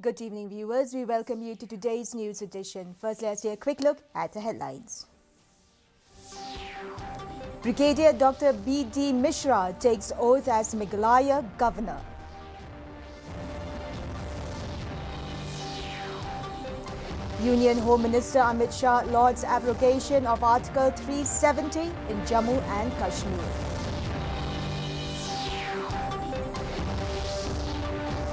Good evening, viewers. We welcome you to today's news edition. First, let's take a quick look at the headlines. Brigadier Dr. B.D. Mishra takes oath as Meghalaya Governor. Union Home Minister Amit Shah lauds abrogation of Article 370 in Jammu and Kashmir.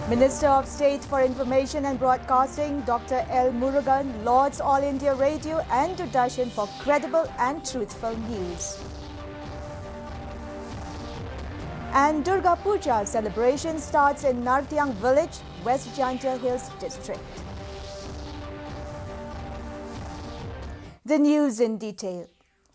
Minister of State for Information and Broadcasting Dr. L. Murugan lauds All India Radio and Doordarshan for credible and truthful news. And Durga Puja celebration starts in Nartyang village, West Jhantia Hills district. The news in detail.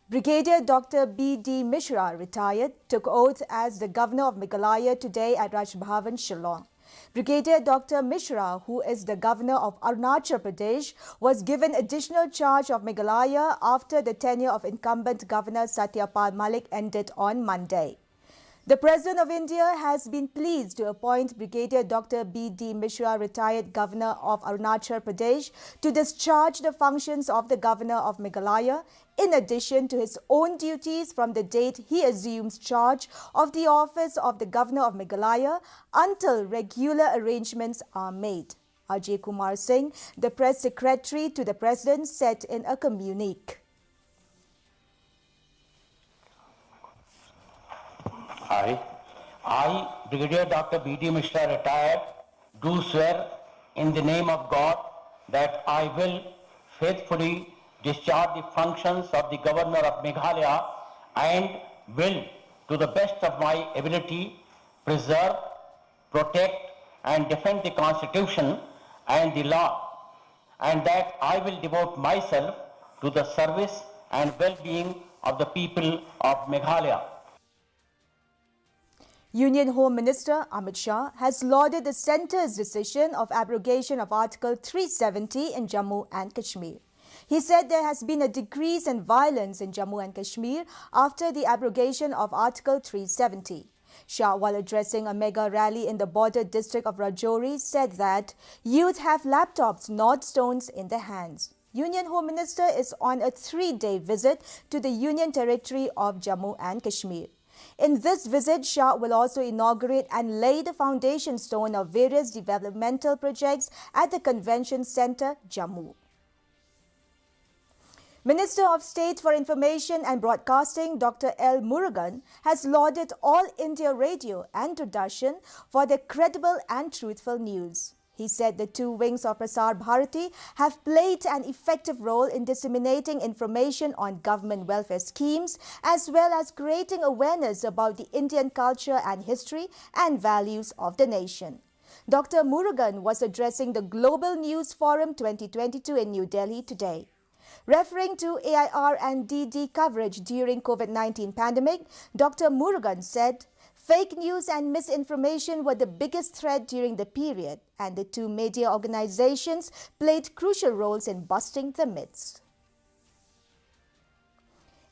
Brigadier Dr. B.D. Mishra, retired, took oath as the Governor of Meghalaya today at Raj Bhavan, Shillong. Brigadier Dr. Mishra, who is the Governor of Arunachal Pradesh, was given additional charge of Meghalaya after the tenure of incumbent Governor Satyapal Malik ended on Monday. The President of India has been pleased to appoint Brigadier Dr. B.D. Mishra, retired Governor of Arunachal Pradesh, to discharge the functions of the Governor of Meghalaya, in addition to his own duties from the date he assumes charge of the office of the Governor of Meghalaya until regular arrangements are made. Ajay Kumar Singh, the Press Secretary to the President, said in a communique. I, Brigadier Dr. B.D. Mishra, retired, do swear in the name of God that I will faithfully discharge the functions of the Governor of Meghalaya and will, to the best of my ability, preserve, protect and defend the Constitution and the law, and that I will devote myself to the service and well-being of the people of Meghalaya. Union Home Minister Amit Shah has lauded the centre's decision of abrogation of Article 370 in Jammu and Kashmir. He said there has been a decrease in violence in Jammu and Kashmir after the abrogation of Article 370. Shah, while addressing a mega rally in the border district of Rajouri, said that youth have laptops, not stones, in their hands. Union Home Minister is on a 3-day visit to the Union Territory of Jammu and Kashmir. In this visit, Shah will also inaugurate and lay the foundation stone of various developmental projects at the Convention Centre, Jammu. Minister of State for Information and Broadcasting Dr. L. Murugan has lauded All India Radio and Doordarshan for their credible and truthful news. He said the two wings of Prasar Bharati have played an effective role in disseminating information on government welfare schemes as well as creating awareness about the Indian culture and history and values of the nation. Dr. Murugan was addressing the Global News Forum 2022 in New Delhi today. Referring to AIR and DD coverage during COVID-19 pandemic, Dr. Murugan said, fake news and misinformation were the biggest threat during the period, and the two media organizations played crucial roles in busting the myths.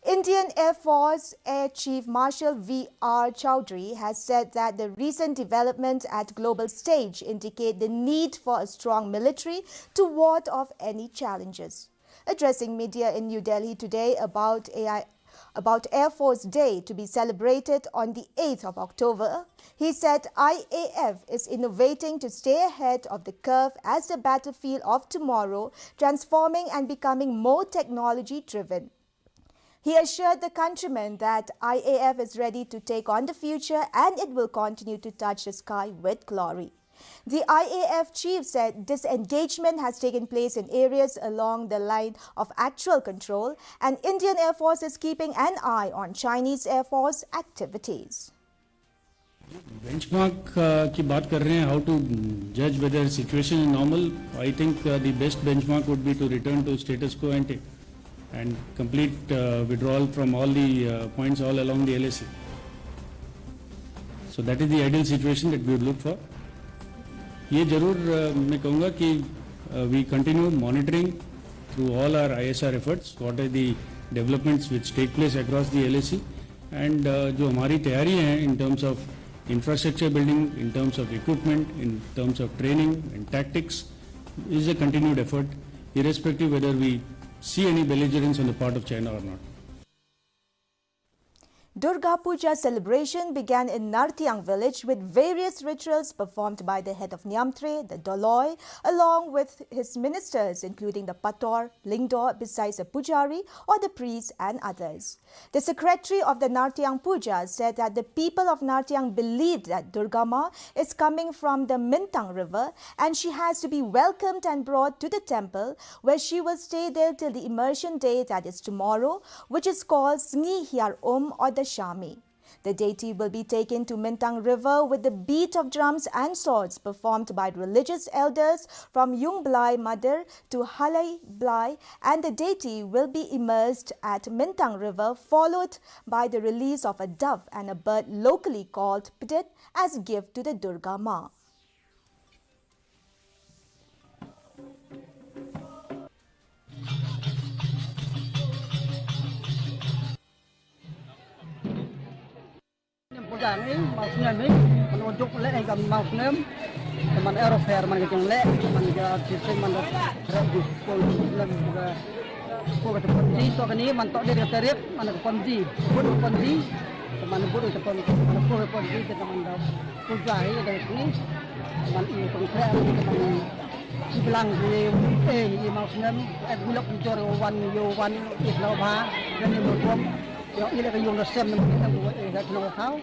Indian Air Force Air Chief Marshal V.R. Chowdhury has said that the recent development at global stage indicate the need for a strong military to ward off any challenges. Addressing media in New Delhi today about Air Force Day to be celebrated on the 8th of October, he said IAF is innovating to stay ahead of the curve as the battlefield of tomorrow, transforming and becoming more technology-driven. He assured the countrymen that IAF is ready to take on the future and it will continue to touch the sky with glory. The IAF chief said this engagement has taken place in areas along the line of actual control, and Indian Air Force is keeping an eye on Chinese Air Force activities. Benchmark की बात कर रहे हैं, how to judge whether situation is normal. I think the best benchmark would be to return to status quo ante and complete withdrawal from all the points all along the LAC. So that is the ideal situation that we would look for. ये जरूर मैं कहूँगा कि we continue monitoring through all our ISR efforts what are the developments which take place across the LAC and जो हमारी तैयारी है in terms of infrastructure building, in terms of equipment, in terms of training and tactics, is a continued effort, irrespective whether we see any belligerence on the part of China or not. Durga Puja celebration began in Nartiang village with various rituals performed by the head of Nyamtre, the Doloi, along with his ministers including the Pator, Lingdor, besides a Pujari or the priests and others. The secretary of the Nartiang Puja said that the people of Nartiang believed that Durga Ma is coming from the Mintang river and she has to be welcomed and brought to the temple where she will stay there till the immersion day, that is tomorrow, which is called Sngi Hyar or the Shami. The deity will be taken to Mintang River with the beat of drums and swords performed by religious elders from Yung Blai Mother to Halai Blai, and the deity will be immersed at Mintang River, followed by the release of a dove and a bird locally called Ptit as gift to the Durga Ma. Puja ni mau senyum ni menunjuk lek yang mau senyum teman Eropa man kecil lek man ja sistem man ragu pol juga pol ke ponji to kani man tok dia terip man ke ponji teman budu ke ponji man pol ke ponji teman dah puja ni ada ni man ini konkret teman bilang di mau senyum bulak jor wan islauba dan ni berkom yang ini ke yung resem kita buat kat nang kau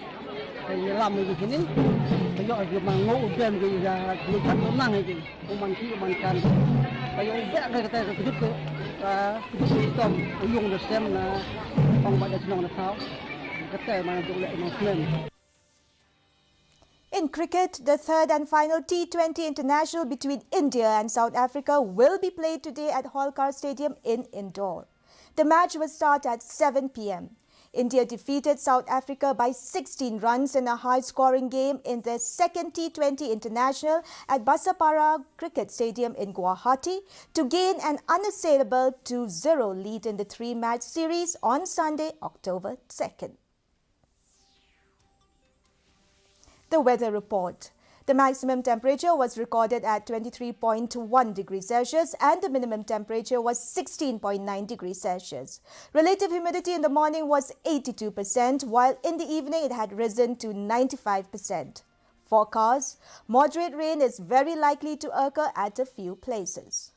cái làm gì thế này, bây giờ việc mà ngộ game cái là người thật nó năng cái, mình khi mình cần, bây giờ vẽ cái cái chút cái tôm, dùng được xem là bằng bao nhiêu nó tháo, cái mà dùng lại nó lên. In cricket, the third and final T20 international between India and South Africa will be played today at Holkar Stadium in Indore. The match will start at 7 p.m. India defeated South Africa by 16 runs in a high-scoring game in their second T20 international at Basapara Cricket Stadium in Guwahati to gain an unassailable 2-0 lead in the three-match series on Sunday, October 2nd. The weather report. The maximum temperature was recorded at 23.1 degrees Celsius and the minimum temperature was 16.9 degrees Celsius. Relative humidity in the morning was 82%, while in the evening it had risen to 95%. Forecast: moderate rain is very likely to occur at a few places.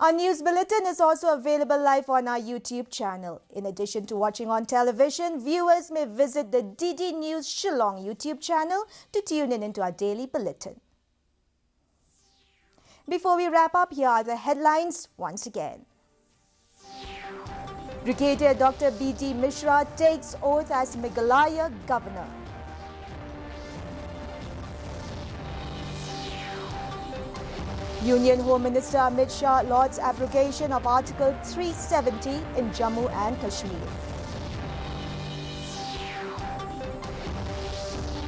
Our news bulletin is also available live on our YouTube channel. In addition to watching on television, viewers may visit the DD News Shillong YouTube channel to tune in into our daily bulletin. Before we wrap up, here are the headlines once again. Brigadier Dr. B.D. Mishra takes oath as Meghalaya Governor. Union Home Minister Amit Shah lauds abrogation of Article 370 in Jammu and Kashmir.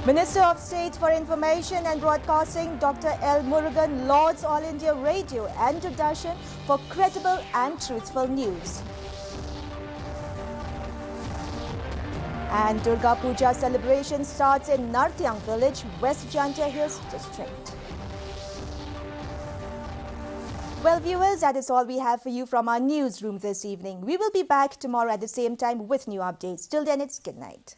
Minister of State for Information and Broadcasting Dr. L. Murugan lauds All India Radio and Doordarshan for credible and truthful news. And Durga Puja celebration starts in Nartiang village, West Jantia Hills district. Well, viewers, that is all we have for you from our newsroom this evening. We will be back tomorrow at the same time with new updates. Till then, it's good night.